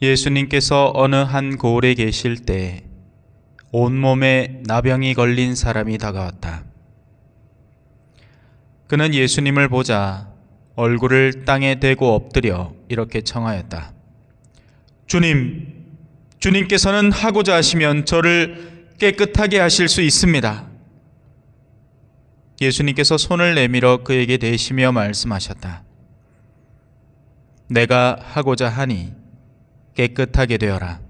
예수님께서 어느 한 고을에 계실 때 온몸에 나병이 걸린 사람이 다가왔다. 그는 예수님을 보자 얼굴을 땅에 대고 엎드려 이렇게 청하였다. 주님께서는 하고자 하시면 저를 깨끗하게 하실 수 있습니다. 예수님께서 손을 내밀어 그에게 대시며 말씀하셨다. 내가 하고자 하니 깨끗하게 되어라.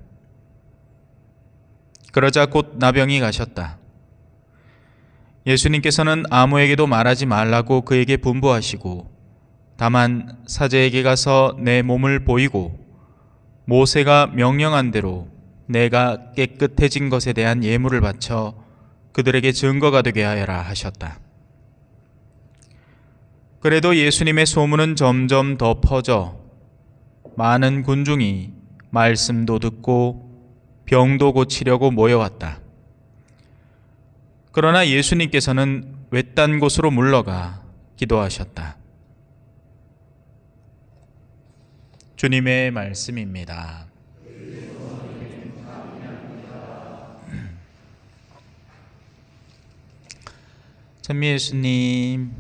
그러자 곧 나병이 가셨다. 예수님께서는 아무에게도 말하지 말라고 그에게 분부하시고 다만 사제에게 가서 내 몸을 보이고 모세가 명령한 대로 내가 깨끗해진 것에 대한 예물을 바쳐 그들에게 증거가 되게 하여라 하셨다. 그래도 예수님의 소문은 점점 더 퍼져 많은 군중이 말씀도 듣고 병도 고치려고 모여왔다. 그러나 예수님께서는 외딴 곳으로 물러가 기도하셨다. 주님의 말씀입니다. 찬미 예수님,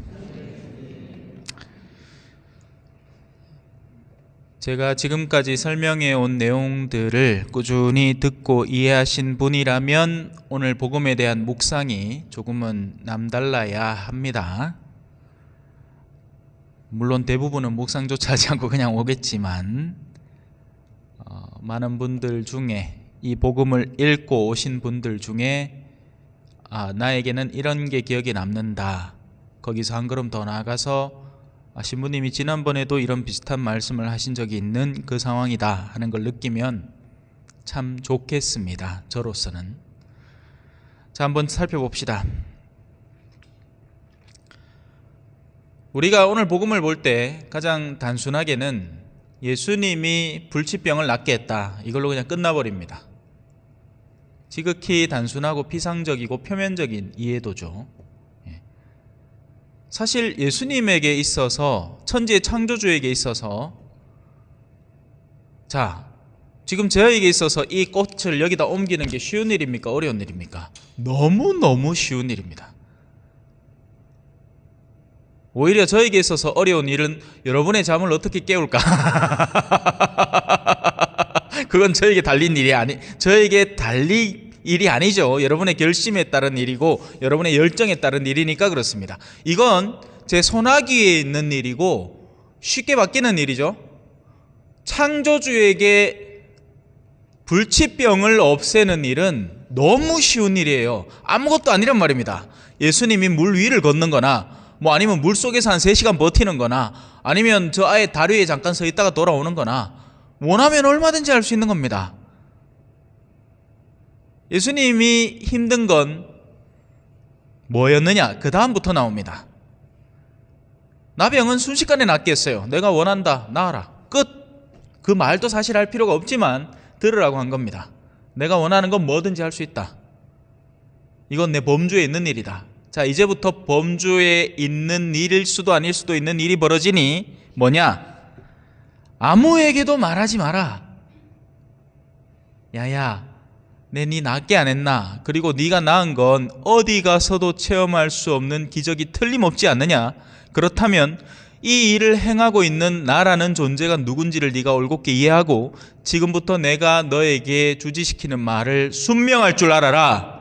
제가 지금까지 설명해 온 내용들을 꾸준히 듣고 이해하신 분이라면 오늘 복음에 대한 묵상이 조금은 남달라야 합니다. 물론 대부분은 묵상조차 하지 않고 그냥 오겠지만 많은 분들 중에 이 복음을 읽고 오신 분들 중에 나에게는 이런 게 기억에 남는다, 거기서 한 걸음 더 나아가서 신부님이 지난번에도 이런 비슷한 말씀을 하신 적이 있는 그 상황이다 하는 걸 느끼면 참 좋겠습니다. 저로서는. 자, 한번 살펴봅시다. 우리가 오늘 복음을 볼 때 가장 단순하게는 예수님이 불치병을 낫게 했다, 이걸로 그냥 끝나버립니다. 지극히 단순하고 피상적이고 표면적인 이해도죠. 사실 예수님에게 있어서, 천지의 창조주에게 있어서, 자, 지금 저에게 있어서 이 꽃을 여기다 옮기는 게 쉬운 일입니까? 어려운 일입니까? 너무너무 쉬운 일입니다. 오히려 저에게 있어서 어려운 일은 여러분의 잠을 어떻게 깨울까? 그건 저에게 달린 일이 아니죠. 여러분의 결심에 따른 일이고 여러분의 열정에 따른 일이니까 그렇습니다. 이건 제 손아귀에 있는 일이고 쉽게 바뀌는 일이죠. 창조주에게 불치병을 없애는 일은 너무 쉬운 일이에요. 아무것도 아니란 말입니다. 예수님이 물 위를 걷는 거나 아니면 물 속에서 한 3시간 버티는 거나 아니면 저 아예 다리 위에 잠깐 서 있다가 돌아오는 거나 원하면 얼마든지 할 수 있는 겁니다. 예수님이 힘든 건 뭐였느냐? 그 다음부터 나옵니다. 나병은 순식간에 낫게 했어요. 내가 원한다, 나아라, 끝. 그 말도 사실 할 필요가 없지만 들으라고 한 겁니다. 내가 원하는 건 뭐든지 할 수 있다. 이건 내 범주에 있는 일이다. 자, 이제부터 범주에 있는 일일 수도 아닐 수도 있는 일이 벌어지니 뭐냐? 아무에게도 말하지 마라. 야야, 네 낫게 안 했나? 그리고 네가 낳은 건 어디 가서도 체험할 수 없는 기적이 틀림없지 않느냐? 그렇다면 이 일을 행하고 있는 나라는 존재가 누군지를 네가 올곧게 이해하고 지금부터 내가 너에게 주지시키는 말을 순명할 줄 알아라.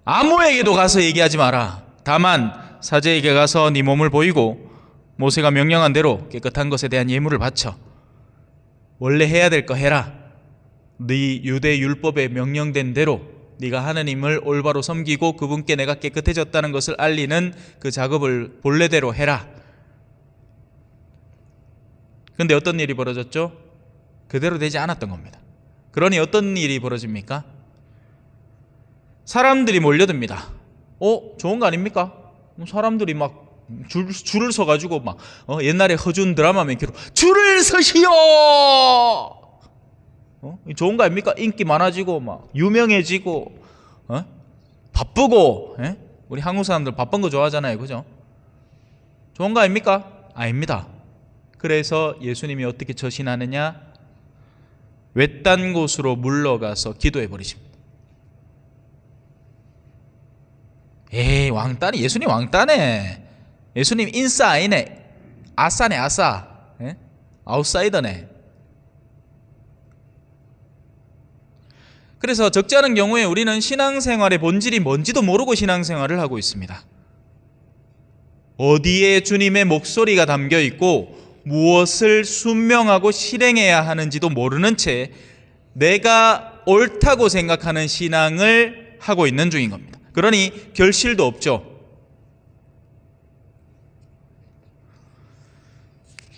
아무에게도 가서 얘기하지 마라. 다만 사제에게 가서 네 몸을 보이고 모세가 명령한 대로 깨끗한 것에 대한 예물을 바쳐 원래 해야 될 거 해라. 네 유대 율법에 명령된 대로 네가 하느님을 올바로 섬기고 그분께 내가 깨끗해졌다는 것을 알리는 그 작업을 본래대로 해라. 그런데 어떤 일이 벌어졌죠? 그대로 되지 않았던 겁니다. 그러니 어떤 일이 벌어집니까? 사람들이 몰려듭니다. 좋은 거 아닙니까? 사람들이 막 줄을 서가지고 옛날에 허준 드라마 멘트로 줄을 서시오! 좋은 거 아닙니까? 인기 많아지고 유명해지고 바쁘고. 우리 한국 사람들 바쁜 거 좋아하잖아요, 그죠? 좋은 거 아닙니까? 아닙니다. 그래서 예수님이 어떻게 처신하느냐? 외딴 곳으로 물러가서 기도해 버리십니다. 에이, 왕따네. 예수님 왕따네. 예수님 인싸이네. 아싸네, 아싸. 예? 아웃사이더네. 그래서 적지 않은 경우에 우리는 신앙생활의 본질이 뭔지도 모르고 신앙생활을 하고 있습니다. 어디에 주님의 목소리가 담겨 있고 무엇을 순명하고 실행해야 하는지도 모르는 채 내가 옳다고 생각하는 신앙을 하고 있는 중인 겁니다. 그러니 결실도 없죠.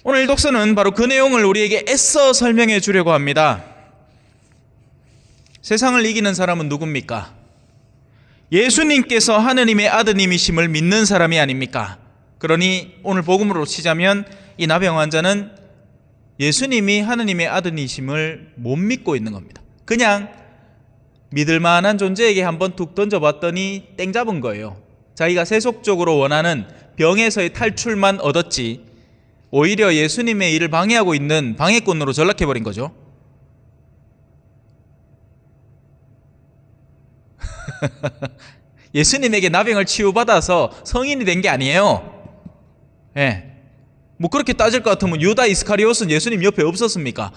오늘 독서는 바로 그 내용을 우리에게 애써 설명해 주려고 합니다. 세상을 이기는 사람은 누굽니까? 예수님께서 하느님의 아드님이심을 믿는 사람이 아닙니까? 그러니 오늘 복음으로 치자면 이 나병 환자는 예수님이 하느님의 아드님이심을 못 믿고 있는 겁니다. 그냥 믿을 만한 존재에게 한번 툭 던져봤더니 땡 잡은 거예요. 자기가 세속적으로 원하는 병에서의 탈출만 얻었지 오히려 예수님의 일을 방해하고 있는 방해꾼으로 전락해버린 거죠. 예수님에게 나병을 치유받아서 성인이 된 게 아니에요. 예. 뭐 그렇게 따질 것 같으면 유다 이스카리옷은 예수님 옆에 없었습니까?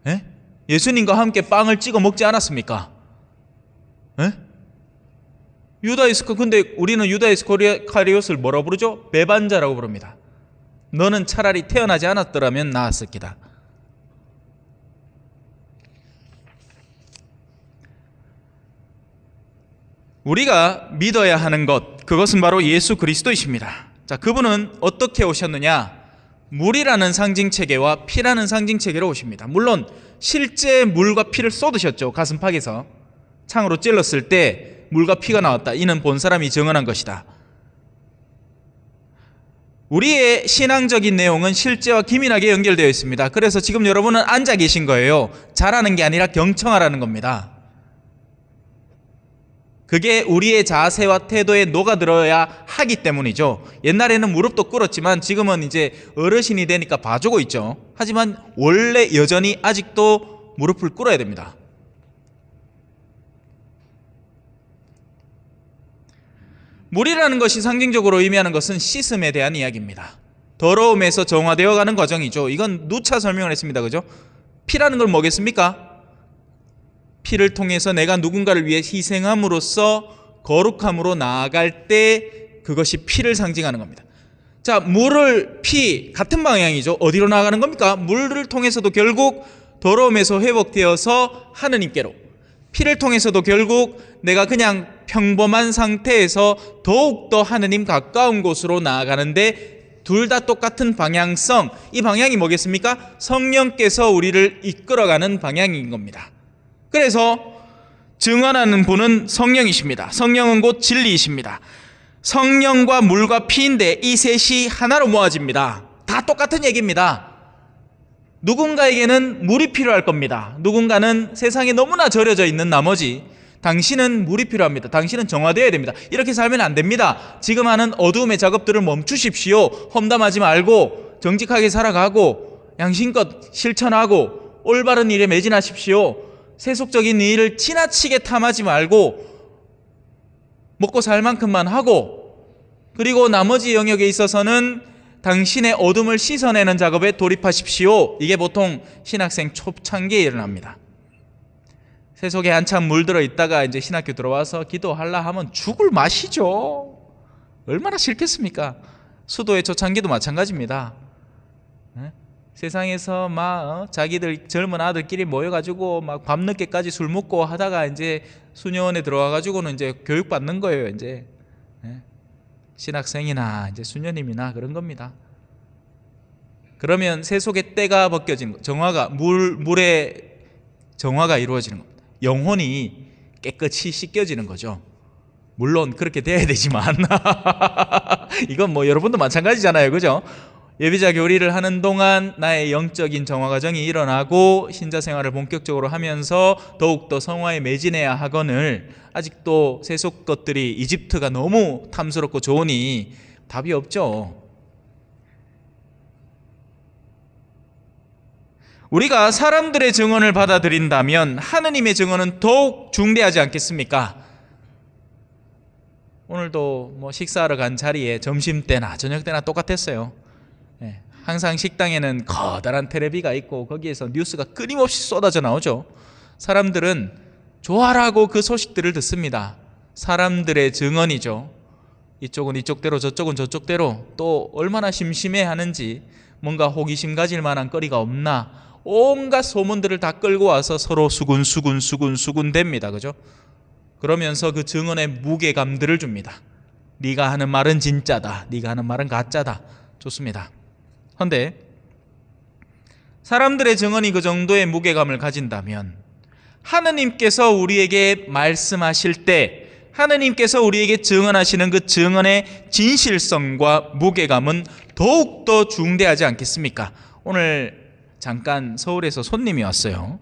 예? 예수님과 함께 빵을 찍어 먹지 않았습니까? 예? 근데 우리는 유다 이스카리옷을 뭐라고 부르죠? 배반자라고 부릅니다. 너는 차라리 태어나지 않았더라면 나았을 기다. 우리가 믿어야 하는 것, 그것은 바로 예수 그리스도이십니다. 자, 그분은 어떻게 오셨느냐? 물이라는 상징체계와 피라는 상징체계로 오십니다. 물론 실제 물과 피를 쏟으셨죠. 가슴팍에서 창으로 찔렀을 때 물과 피가 나왔다. 이는 본 사람이 증언한 것이다. 우리의 신앙적인 내용은 실제와 기민하게 연결되어 있습니다. 그래서 지금 여러분은 앉아 계신 거예요. 잘하는 게 아니라 경청하라는 겁니다. 그게 우리의 자세와 태도에 녹아들어야 하기 때문이죠. 옛날에는 무릎도 꿇었지만 지금은 이제 어르신이 되니까 봐주고 있죠. 하지만 원래 여전히 아직도 무릎을 꿇어야 됩니다. 물이라는 것이 상징적으로 의미하는 것은 씻음에 대한 이야기입니다. 더러움에서 정화되어 가는 과정이죠. 이건 누차 설명을 했습니다. 그죠? 피라는 걸 뭐겠습니까? 피를 통해서 내가 누군가를 위해 희생함으로써 거룩함으로 나아갈 때 그것이 피를 상징하는 겁니다. 자, 피 같은 방향이죠. 어디로 나아가는 겁니까? 물을 통해서도 결국 더러움에서 회복되어서 하느님께로, 피를 통해서도 결국 내가 그냥 평범한 상태에서 더욱더 하느님 가까운 곳으로 나아가는데 둘 다 똑같은 방향성, 이 방향이 뭐겠습니까? 성령께서 우리를 이끌어가는 방향인 겁니다. 그래서 증언하는 분은 성령이십니다. 성령은 곧 진리이십니다. 성령과 물과 피인데 이 셋이 하나로 모아집니다. 다 똑같은 얘기입니다. 누군가에게는 물이 필요할 겁니다. 누군가는 세상에 너무나 절여져 있는 나머지 당신은 물이 필요합니다. 당신은 정화되어야 됩니다. 이렇게 살면 안 됩니다. 지금 하는 어두움의 작업들을 멈추십시오. 험담하지 말고 정직하게 살아가고 양심껏 실천하고 올바른 일에 매진하십시오. 세속적인 일을 지나치게 탐하지 말고 먹고 살 만큼만 하고, 그리고 나머지 영역에 있어서는 당신의 어둠을 씻어내는 작업에 돌입하십시오. 이게 보통 신학생 초창기에 일어납니다. 세속에 한참 물들어 있다가 이제 신학교 들어와서 기도하려 하면 죽을 맛이죠. 얼마나 싫겠습니까? 수도의 초창기도 마찬가지입니다. 세상에서 막 자기들 젊은 아들끼리 모여가지고 막 밤늦게까지 술 먹고 하다가 이제 수녀원에 들어와가지고는 이제 교육받는 거예요. 이제 신학생이나 이제 수녀님이나 그런 겁니다. 그러면 세속의 때가 벗겨지는 거, 물의 정화가 이루어지는 겁니다. 영혼이 깨끗이 씻겨지는 거죠. 물론 그렇게 돼야 되지만 이건 뭐 여러분도 마찬가지잖아요. 그죠? 예비자 교리를 하는 동안 나의 영적인 정화 과정이 일어나고 신자 생활을 본격적으로 하면서 더욱더 성화에 매진해야 하거늘 아직도 세속 것들이 이집트가 너무 탐스럽고 좋으니 답이 없죠. 우리가 사람들의 증언을 받아들인다면 하느님의 증언은 더욱 중대하지 않겠습니까? 오늘도 식사하러 간 자리에 점심때나 저녁때나 똑같았어요. 항상 식당에는 커다란 텔레비가 있고 거기에서 뉴스가 끊임없이 쏟아져 나오죠. 사람들은 좋아라고 그 소식들을 듣습니다. 사람들의 증언이죠. 이쪽은 이쪽대로 저쪽은 저쪽대로, 또 얼마나 심심해하는지, 뭔가 호기심 가질 만한 거리가 없나, 온갖 소문들을 다 끌고 와서 서로 수군 됩니다. 그죠? 그러면서 그 증언에 무게감들을 줍니다. 네가 하는 말은 진짜다, 네가 하는 말은 가짜다. 좋습니다. 그런데 사람들의 증언이 그 정도의 무게감을 가진다면 하느님께서 우리에게 말씀하실 때, 하느님께서 우리에게 증언하시는 그 증언의 진실성과 무게감은 더욱더 중대하지 않겠습니까? 오늘 잠깐 서울에서 손님이 왔어요.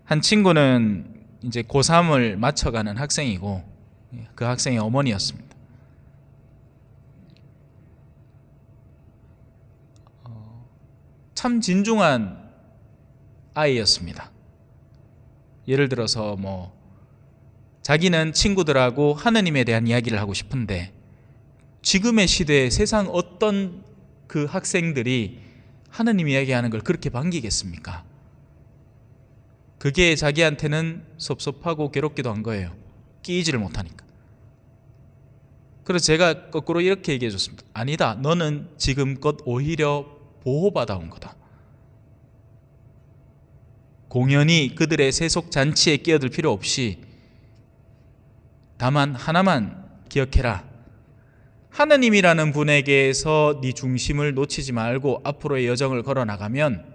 한 친구는 이제 고3을 마쳐가는 학생이고 그 학생의 어머니였습니다. 참 진중한 아이였습니다. 예를 들어서 자기는 친구들하고 하느님에 대한 이야기를 하고 싶은데 지금의 시대에 세상 어떤 그 학생들이 하느님 이야기하는 걸 그렇게 반기겠습니까? 그게 자기한테는 섭섭하고 괴롭기도 한 거예요. 끼이지를 못하니까. 그래서 제가 거꾸로 이렇게 얘기해 줬습니다. 아니다, 너는 지금껏 오히려 보호받아 온 거다. 공연히 그들의 세속 잔치에 끼어들 필요 없이 다만 하나만 기억해라. 하느님이라는 분에게서 네 중심을 놓치지 말고 앞으로의 여정을 걸어나가면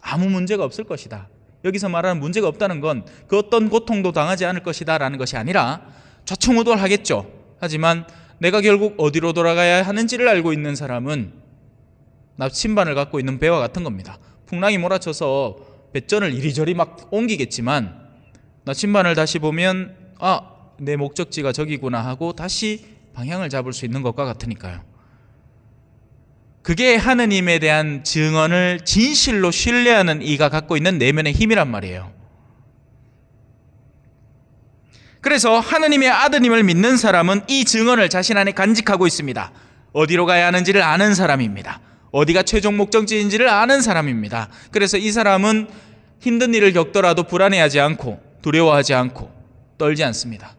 아무 문제가 없을 것이다. 여기서 말하는 문제가 없다는 건 그 어떤 고통도 당하지 않을 것이다 라는 것이 아니라 좌충우돌하겠죠. 하지만 내가 결국 어디로 돌아가야 하는지를 알고 있는 사람은 나침반을 갖고 있는 배와 같은 겁니다. 풍랑이 몰아쳐서 배전을 이리저리 막 옮기겠지만 나침반을 다시 보면 내 목적지가 저기구나 하고 다시 방향을 잡을 수 있는 것과 같으니까요. 그게 하느님에 대한 증언을 진실로 신뢰하는 이가 갖고 있는 내면의 힘이란 말이에요. 그래서 하느님의 아드님을 믿는 사람은 이 증언을 자신 안에 간직하고 있습니다. 어디로 가야 하는지를 아는 사람입니다. 어디가 최종 목적지인지를 아는 사람입니다. 그래서 이 사람은 힘든 일을 겪더라도 불안해하지 않고 두려워하지 않고 떨지 않습니다.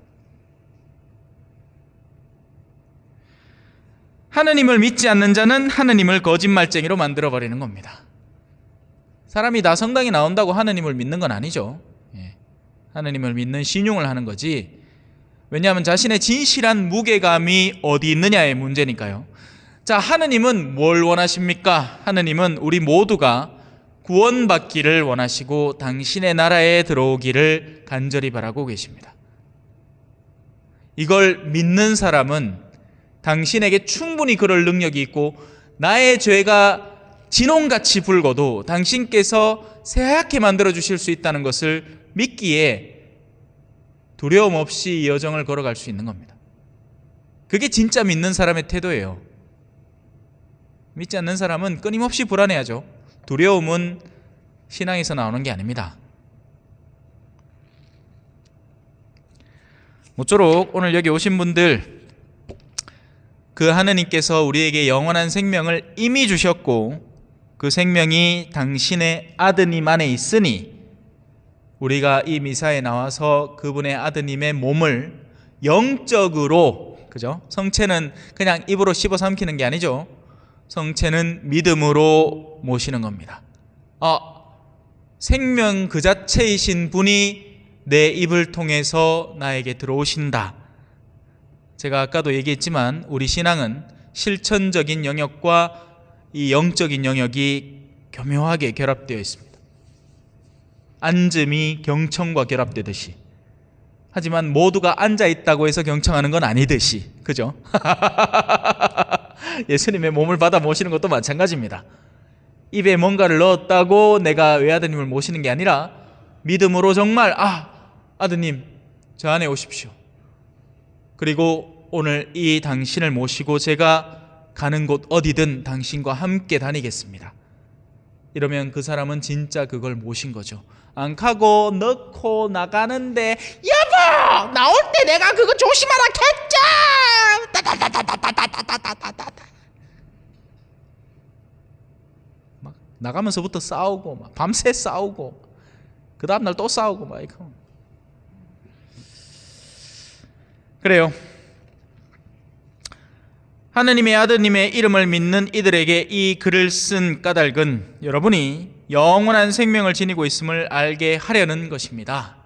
하느님을 믿지 않는 자는 하느님을 거짓말쟁이로 만들어버리는 겁니다. 사람이 다 성당에 나온다고 하느님을 믿는 건 아니죠. 하느님을 믿는 신용을 하는 거지. 왜냐하면 자신의 진실한 무게감이 어디 있느냐의 문제니까요. 자, 하느님은 뭘 원하십니까? 하느님은 우리 모두가 구원받기를 원하시고 당신의 나라에 들어오기를 간절히 바라고 계십니다. 이걸 믿는 사람은 당신에게 충분히 그럴 능력이 있고 나의 죄가 진홍같이 붉어도 당신께서 새하얗게 만들어주실 수 있다는 것을 믿기에 두려움 없이 이 여정을 걸어갈 수 있는 겁니다. 그게 진짜 믿는 사람의 태도예요. 믿지 않는 사람은 끊임없이 불안해하죠. 두려움은 신앙에서 나오는 게 아닙니다. 모쪼록 오늘 여기 오신 분들, 그 하느님께서 우리에게 영원한 생명을 이미 주셨고 그 생명이 당신의 아드님 안에 있으니 우리가 이 미사에 나와서 그분의 아드님의 몸을 영적으로, 그죠? 성체는 그냥 입으로 씹어 삼키는 게 아니죠. 성체는 믿음으로 모시는 겁니다. 생명 그 자체이신 분이 내 입을 통해서 나에게 들어오신다. 제가 아까도 얘기했지만 우리 신앙은 실천적인 영역과 이 영적인 영역이 교묘하게 결합되어 있습니다. 앉음이 경청과 결합되듯이. 하지만 모두가 앉아있다고 해서 경청하는 건 아니듯이. 그죠? 예수님의 몸을 받아 모시는 것도 마찬가지입니다. 입에 뭔가를 넣었다고 내가 외아드님을 모시는 게 아니라 믿음으로 정말 아드님 저 안에 오십시오. 그리고 오늘 이 당신을 모시고 제가 가는 곳 어디든 당신과 함께 다니겠습니다. 이러면 그 사람은 진짜 그걸 모신 거죠. 안 가고 넣고 나가는데 여보 나올 때 내가 그거 조심하라 했죠. 따다다다다다다다다다다. 막 나가면서부터 싸우고 막 밤새 싸우고 그 다음날 또 싸우고 막 이거. 그래요. 하느님의 아드님의 이름을 믿는 이들에게 이 글을 쓴 까닭은 여러분이 영원한 생명을 지니고 있음을 알게 하려는 것입니다.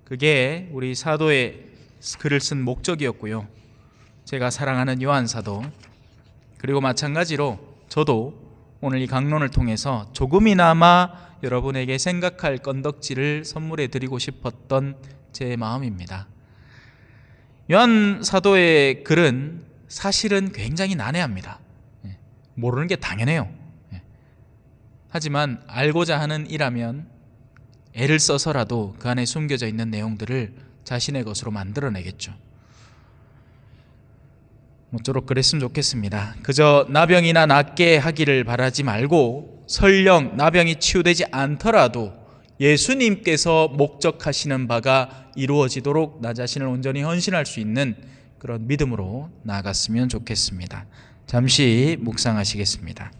그게 우리 사도의 글을 쓴 목적이었고요. 제가 사랑하는 요한 사도, 그리고 마찬가지로 저도 오늘 이 강론을 통해서 조금이나마 여러분에게 생각할 건덕지를 선물해 드리고 싶었던 제 마음입니다. 요한 사도의 글은 사실은 굉장히 난해합니다. 모르는 게 당연해요. 하지만 알고자 하는 이라면 애를 써서라도 그 안에 숨겨져 있는 내용들을 자신의 것으로 만들어내겠죠. 모쪼록 그랬으면 좋겠습니다. 그저 나병이나 낫게 하기를 바라지 말고 설령 나병이 치유되지 않더라도 예수님께서 목적하시는 바가 이루어지도록 나 자신을 온전히 헌신할 수 있는 그런 믿음으로 나아갔으면 좋겠습니다. 잠시 묵상하시겠습니다.